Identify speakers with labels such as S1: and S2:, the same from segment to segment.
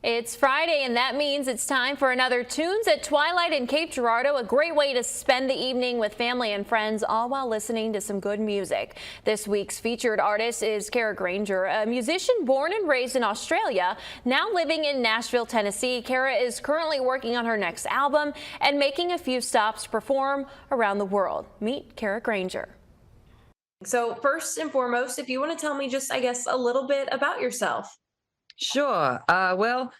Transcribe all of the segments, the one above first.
S1: It's Friday, and that means it's time for another Tunes at Twilight in Cape Girardeau, a great way to spend the evening with family and friends, all while listening to some good music. This week's featured artist is Grainger, a musician born and raised in Australia, now living in Nashville, Tennessee. Kara is currently working on her next album and making a few stops to perform around the world. Meet Grainger. So first and foremost, if you want to tell me just, I guess, a little bit about yourself.
S2: Sure. Well,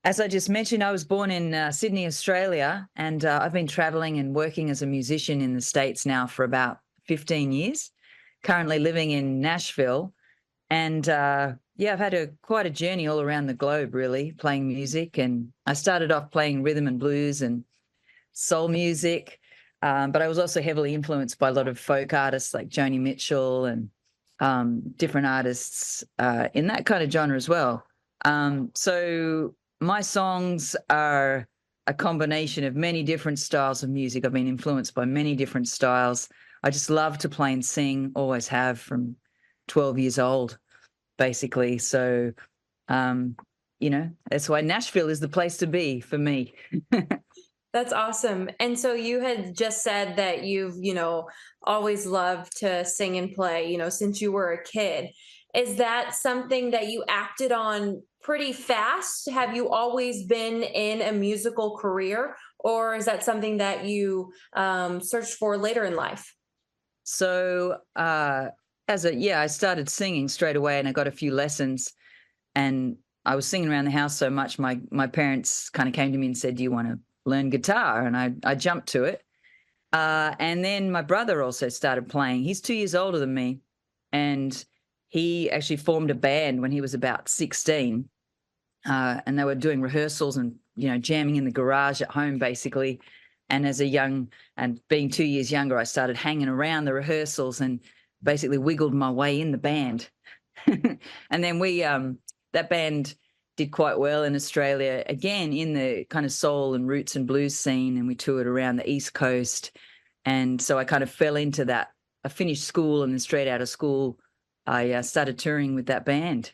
S2: as I just mentioned, I was born in Sydney, Australia, and I've been traveling and working as a musician in the States now for about 15 years, currently living in Nashville. And yeah, I've had quite a journey all around the globe, really, playing music. And I started off playing rhythm and blues and soul music, but I was also heavily influenced by a lot of folk artists like Joni Mitchell and different artists in that kind of genre as well. So my songs are a combination of many different styles of music. I've been influenced by many different styles. I just love to play and sing, always have from 12 years old, basically. So, that's why Nashville is the place to be for me.
S1: That's awesome. And so you had just said that you've, always loved to sing and play, since you were a kid. Is that something that you acted on pretty fast? Have you always been in a musical career, or is that something that you searched for later in life?
S2: So, I started singing straight away, and I got a few lessons, and I was singing around the house so much. My parents kind of came to me and said, "Do you want to learn guitar?" And I jumped to it. And then my brother also started playing. He's 2 years older than me, and he actually formed a band when he was about 16. And they were doing rehearsals and, jamming in the garage at home, basically. And and being 2 years younger, I started hanging around the rehearsals and basically wiggled my way in the band. And then that band did quite well in Australia, again, in the kind of soul and roots and blues scene, and we toured around the East Coast. And so I kind of fell into that. I finished school, and then straight out of school, I started touring with that band.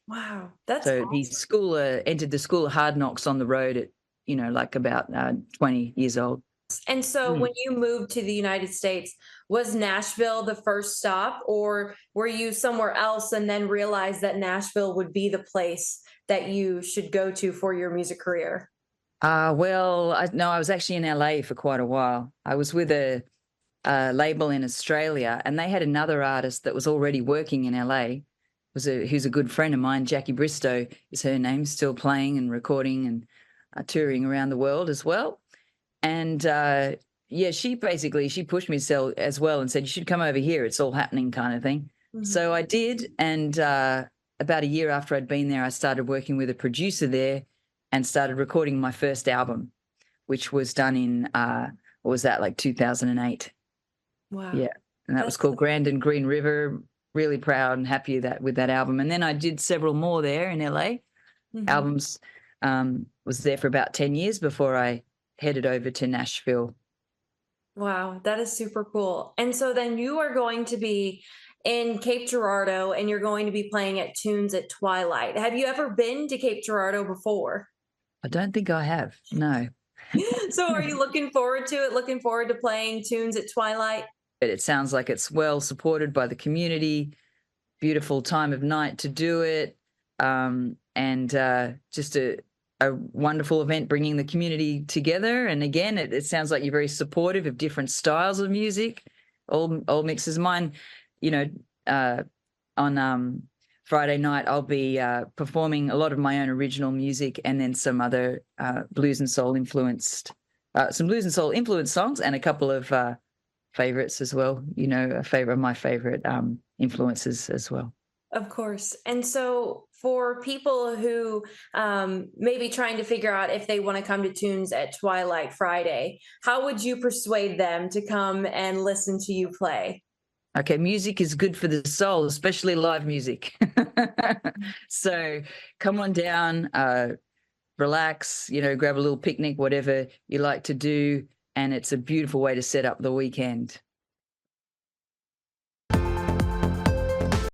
S1: Wow, that's
S2: So
S1: awesome.
S2: the school entered the School of Hard Knocks on the road at, like about 20 years old.
S1: And so
S2: Mm.
S1: when you moved to the United States, was Nashville the first stop, or were you somewhere else and then realized that Nashville would be the place that you should go to for your music career?
S2: No, I was actually in LA for quite a while. I was with a label in Australia, and they had another artist that was already working in LA. Who's a good friend of mine, Jackie Bristow is her name, still playing and recording and touring around the world as well. And she pushed me as well and said, "You should come over here. It's all happening," kind of thing.
S1: Mhm.
S2: So I did, and about a year after I'd been there, I started working with a producer there and started recording my first album, which was done in what was that, like 2008?
S1: Wow.
S2: Yeah, and that was
S1: That's
S2: called Grand and Green River. Really proud and happy with that album. And then I did several more there in LA.
S1: Mhm.
S2: Albums. Was there for about 10 years before I headed over to Nashville.
S1: Wow, that is super cool. And so then you are going to be in Cape Girardeau and you're going to be playing at Tunes at Twilight. Have you ever been to Cape Girardeau before?
S2: I don't think I have. No.
S1: So are you looking forward to it? Looking forward to playing Tunes at Twilight?
S2: But it sounds like it's well supported by the community. Beautiful time of night to do it. And just a wonderful event bringing the community together. And again, it sounds like you're very supportive of different styles of music, all mixes. Mine, on Friday night, I'll be performing a lot of my own original music, and then some other blues and soul influenced songs, and a couple of favorites as well. My favorite influences as well.
S1: Of course. And so for people who may be trying to figure out if they want to come to Tunes at Twilight Friday, how would you persuade them to come and listen to you play?
S2: Okay, music is good for the soul, especially live music. So come on down, relax, grab a little picnic, whatever you like to do. And it's a beautiful way to set up the weekend.